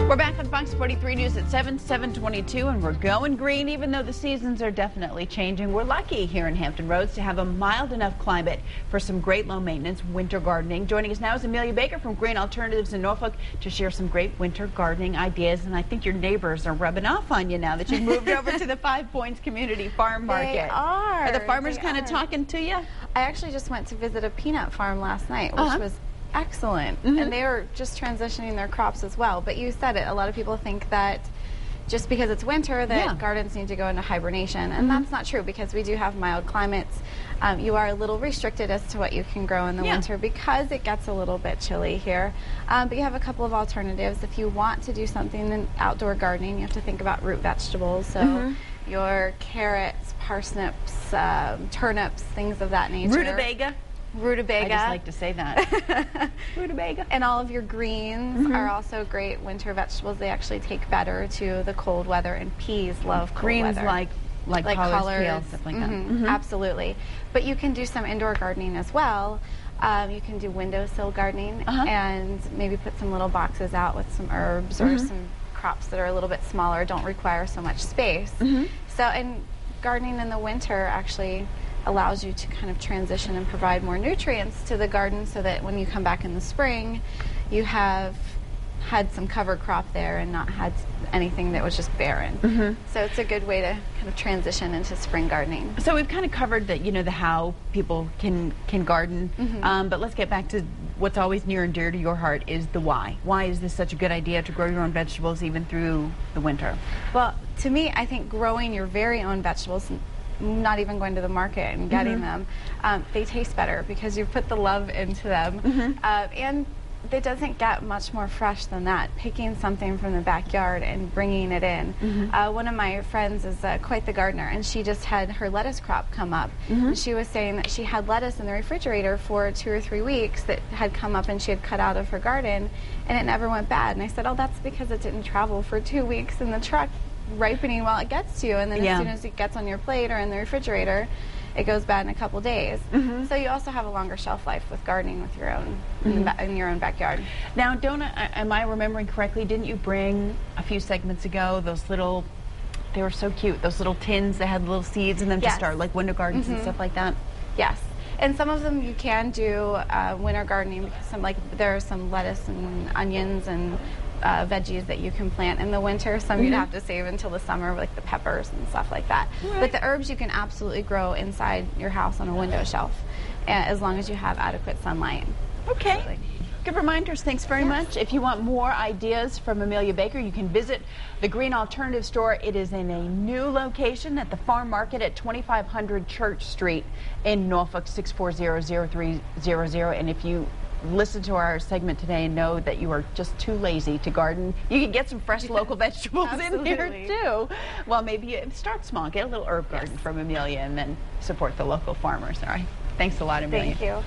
We're back on Fox 43 News at 7:22, and we're going green even though the seasons are definitely changing. We're lucky here in Hampton Roads to have a mild enough climate for some great low maintenance winter gardening. Joining us now is Amelia Baker from Green Alternatives in Norfolk to share some great winter gardening ideas. And I think your neighbors are rubbing off on you now that you've moved over to the Five Points Community Farm Market. They are. Are the farmers kind of talking to you? I actually just went to visit a peanut farm last night, which was excellent. And they were just transitioning their crops as well. But you said it, a lot of people think that just because it's winter that gardens need to go into hibernation, and that's not true because we do have mild climates. You are a little restricted as to what you can grow in the winter because it gets a little bit chilly here. But you have a couple of alternatives. If you want to do something in outdoor gardening, you have to think about root vegetables. So your carrots, parsnips, turnips, things of that nature. Rutabaga. Rutabaga. I just like to say that. Rutabaga. And all of your greens are also great winter vegetables. They actually take better to the cold weather, and peas love cold greens weather. like collards, peels, stuff like that. Absolutely. But you can do some indoor gardening as well. You can do windowsill gardening and maybe put some little boxes out with some herbs or some crops that are a little bit smaller, don't require so much space. So, and gardening in the winter actually allows you to kind of transition and provide more nutrients to the garden so that when you come back in the spring, you have had some cover crop there and not had anything that was just barren. So it's a good way to kind of transition into spring gardening. So we've kind of covered the, the how people can garden, but let's get back to what's always near and dear to your heart is the why. Why is this such a good idea to grow your own vegetables even through the winter? Well, to me, I think growing your very own vegetables, not even going to the market and getting them, they taste better because you've put the love into them. And it doesn't get much more fresh than that. Picking something from the backyard and bringing it in. One of my friends is quite the gardener, and she just had her lettuce crop come up. And she was saying that she had lettuce in the refrigerator for 2 or 3 weeks that had come up and she had cut out of her garden, and it never went bad. And I said, oh, that's because it didn't travel for 2 weeks in the truck ripening while it gets to you, and then as soon as it gets on your plate or in the refrigerator, it goes bad in a couple days. So you also have a longer shelf life with gardening with your own in your own backyard. Now, am I remembering correctly? Didn't you bring a few segments ago those little? They were so cute. Those little tins that had little seeds in them to start like window gardens and stuff like that. Yes. And some of them you can do winter gardening because there are some lettuce and onions and veggies that you can plant in the winter. Some you'd have to save until the summer, like the peppers and stuff like that. But the herbs you can absolutely grow inside your house on a window shelf, as long as you have adequate sunlight. Okay. Absolutely. Good reminders. Thanks very much. If you want more ideas from Amelia Baker, you can visit the Green Alternative Store. It is in a new location at the Farm Market at 2500 Church Street in Norfolk, 640-0300. And if you listen to our segment today and know that you are just too lazy to garden, you can get some fresh local vegetables in here too. Well, maybe you start small, get a little herb garden from Amelia, and then support the local farmers. All right. Thanks a lot, Amelia. Thank you.